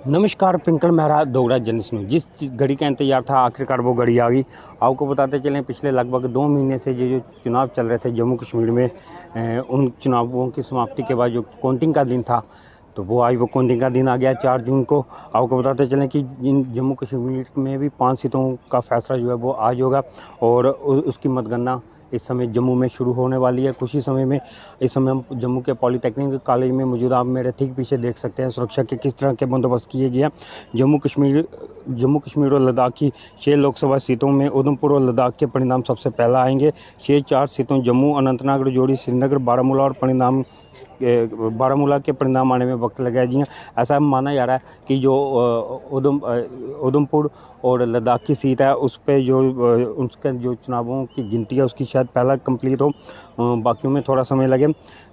नमस्कार, पिंकल Mehra Dogra journalist news. जिस घड़ी का इंतजार था आखिरकार वो घड़ी आ गई। आपको बताते चलें, पिछले लगभग 2 महीने से जो चुनाव चल रहे थे जम्मू कश्मीर में, उन चुनावों की समाप्ति के बाद जो काउंटिंग का दिन था, तो वो आज वो काउंटिंग का दिन आ गया 4 जून को। आपको बताते चलें कि इन जम्मू कश्मीर में भी 5 सीटों का फैसला जो है वो आज होगा और उसकी मतगणना इस समय जम्मू में शुरू होने वाली है कुछ ही समय में। इस समय हम जम्मू के पॉलीटेक्निक कॉलेज में मौजूद, आप मेरे ठीक पीछे देख सकते हैं सुरक्षा के किस तरह के बंदोबस्त किए गए हैं। जम्मू कश्मीर और लद्दाख की 6 लोकसभा सीटों में उधमपुर और लद्दाख के परिणाम सबसे पहला आएंगे। 4 सीटों जम्मू, अनंतनाग, राजौरी, श्रीनगर, बारामूला के परिणाम आने में वक्त लगेगा। जी ऐसा माना जा रहा है कि जो उधमपुर और लद्दाख की सीट है उस पर उसका जो चुनावों की गिनती है उसकी शायद पहला कंप्लीट हो, बाकियों में थोड़ा समय लगे।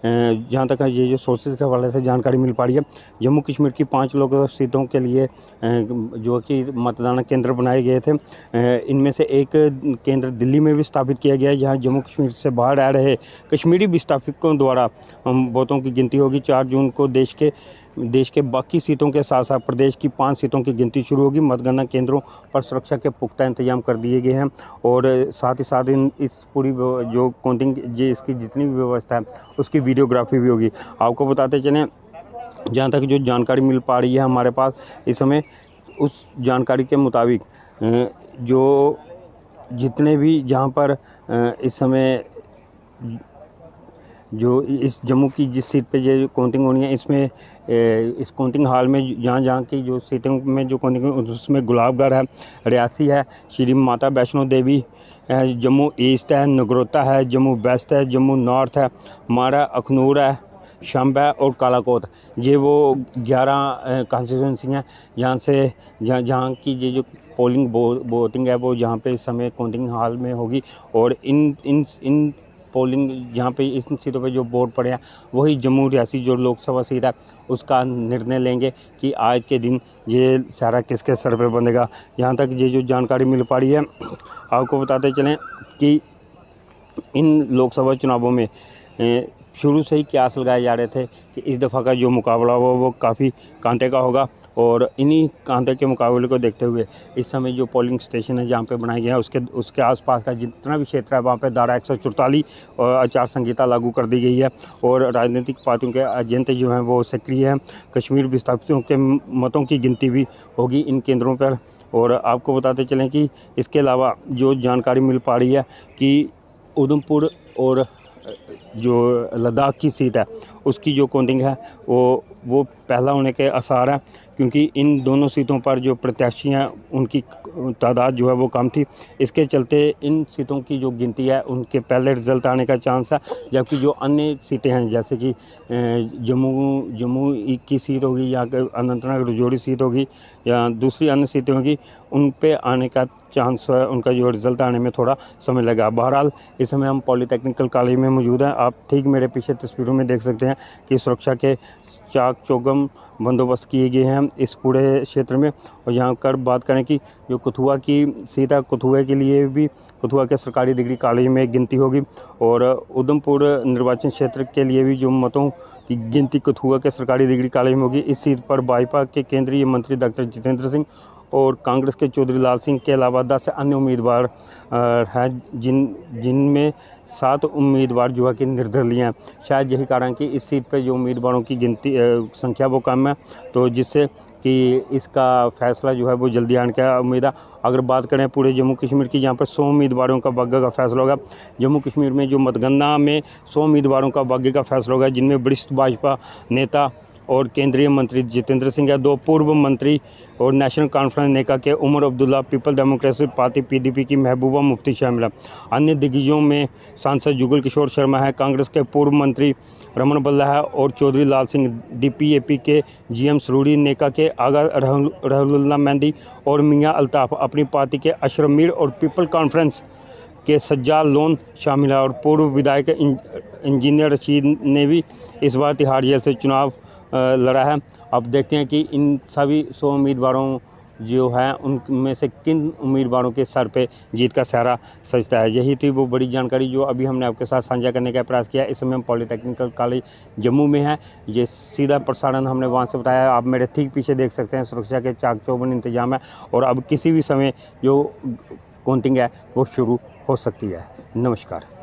जहाँ तक ये जो सोर्सेज के हवाले से जानकारी मिल पा रही है, जम्मू कश्मीर की 5 लोकसभा सीटों के लिए जो कि मतदान केंद्र बनाए गए थे, इनमें से एक केंद्र दिल्ली में भी स्थापित किया गया है, जहाँ जम्मू कश्मीर से बाहर रह रहे कश्मीरी विस्थापितों द्वारा वोटों की गिनती होगी। 4 जून को देश के बाकी सीटों के साथ साथ प्रदेश की 5 सीटों की गिनती शुरू होगी। मतगणना केंद्रों पर सुरक्षा के पुख्ता इंतजाम कर दिए गए हैं और साथ ही साथ इस पूरी जो काउंटिंग इसकी जितनी भी व्यवस्था है उसकी वीडियोग्राफी भी होगी। आपको बताते चलें, जहाँ तक जो जानकारी मिल पा रही है हमारे पास इस समय, उस जानकारी के मुताबिक जो जितने भी जहाँ पर इस समय जो इस जम्मू की जिस सीट पे जो काउंटिंग होनी है, इसमें इस काउंटिंग हॉल में जहाँ की जो सीटों में जो काउंटिंग उसमें गुलाबगढ़ है, रियासी है, श्री माता वैष्णो देवी है, जम्मू ईस्ट है, नगरोटा है, जम्मू वेस्ट है, जम्मू नॉर्थ है, माड़ा, अखनूर है, शंब है और कालाकोट। ये वो 11 कॉन्स्टिट्यूंसी हैं जहाँ की ये जो पोलिंग वोटिंग है वो जहाँ पे इस समय काउंटिंग हॉल में होगी। और इन पोलिंग जहाँ पे इन सीटों पे जो वोट पड़े हैं वही जम्मू रियासी जो लोकसभा सीट है उसका निर्णय लेंगे कि आज के दिन ये सारा किसके सर पे बंधेगा। यहाँ तक ये जो जानकारी मिल पा रही है, आपको बताते चलें कि इन लोकसभा चुनावों में शुरू से ही कयास लगाए जा रहे थे कि इस दफ़ा का जो मुकाबला वो काफ़ी कांटे का होगा। और इन्हीं कांटे के मुकाबले को देखते हुए इस समय जो पोलिंग स्टेशन है जहाँ पे बनाए गए हैं उसके आसपास का जितना भी क्षेत्र है वहाँ पे धारा 144 और आचार संहिता लागू कर दी गई है और राजनीतिक पार्टियों के एजेंट जो हैं वो सक्रिय हैं। कश्मीर विस्थापितों के मतों की गिनती भी होगी इन केंद्रों पर। और आपको बताते चलें कि इसके अलावा जो जानकारी मिल पा रही है कि उधमपुर और जो लद्दाख की सीट है उसकी जो काउंटिंग है वो पहला होने के आसार हैं, क्योंकि इन दोनों सीटों पर जो प्रत्याशी हैं उनकी तादाद जो है वो कम थी। इसके चलते इन सीटों की जो गिनती है उनके पहले रिजल्ट आने का चांस है, जबकि जो अन्य सीटें हैं जैसे कि जम्मू की सीट होगी या अनंतनाग राजौरी सीट होगी या दूसरी अन्य सीटें होगी, उन पे आने का चांस है, उनका जो रिज़ल्ट आने में थोड़ा समय लगा। बहरहाल इस समय हम पॉलीटेक्निकल कॉलेज में मौजूद हैं। आप ठीक मेरे पीछे तस्वीरों में देख सकते हैं कि सुरक्षा के चाक चौगम बंदोबस्त किए गए हैं इस पूरे क्षेत्र में। और यहाँ कर बात करें कि जो कठुआ की सीट है, कठुआ के लिए भी कठुआ के सरकारी डिग्री कॉलेज में गिनती होगी और उधमपुर निर्वाचन क्षेत्र के लिए भी जो मतों की गिनती कठुआ के सरकारी डिग्री कॉलेज में होगी। इस सीट पर भाजपा के केंद्रीय मंत्री डॉक्टर जितेंद्र सिंह और कांग्रेस के चौधरी लाल सिंह के अलावा 10 अन्य उम्मीदवार हैं जिनमें 7 उम्मीदवार जो है कि निर्दलीय हैं। शायद यही कारण कि इस सीट पर जो उम्मीदवारों की गिनती संख्या वो कम है, तो जिससे कि इसका फैसला जो है वो जल्दी आने का उम्मीद है। अगर बात करें पूरे जम्मू कश्मीर की, जहाँ पर 100 उम्मीदवारों का भाग्य का फैसला होगा। जम्मू कश्मीर में जो मतगणना में 100 उम्मीदवारों का भाग्य का फैसला होगा, जिनमें वरिष्ठ भाजपा नेता और केंद्रीय मंत्री जितेंद्र सिंह है, 2 पूर्व मंत्री और नेशनल कॉन्फ्रेंस नेका के Omar Abdullah, people democratic party PDP की महबूबा मुफ्ती शामिल है। अन्य दिग्गजों में सांसद जुगल किशोर शर्मा है, कांग्रेस के पूर्व मंत्री रमन बल्ला है और चौधरी लाल सिंह, डीपीएपी के जीएम सरूरी, नेका के आगा रहलुल्ला मेहंदी और मियां अल्ताफ, अपनी पार्टी के अशरफ मीर और पीपल कॉन्फ्रेंस के सज्जाद लोन शामिल है। और पूर्व विधायक इंजीनियर रशीद ने भी इस बार तिहाड़ जेल से चुनाव लड़ा है। अब देखते हैं कि इन सभी 100 उम्मीदवारों जो है उनमें से किन उम्मीदवारों के सर पे जीत का सहरा सजता है। यही थी वो बड़ी जानकारी जो अभी हमने आपके साथ साझा करने का प्रयास किया। इस समय हम पॉलिटेक्निकल कॉलेज जम्मू में है। ये सीधा प्रसारण हमने वहाँ से बताया। आप मेरे ठीक पीछे देख सकते हैं, सुरक्षा के चाक चौबंद इंतजाम है और अब किसी भी समय जो काउंटिंग है वो शुरू हो सकती है। नमस्कार।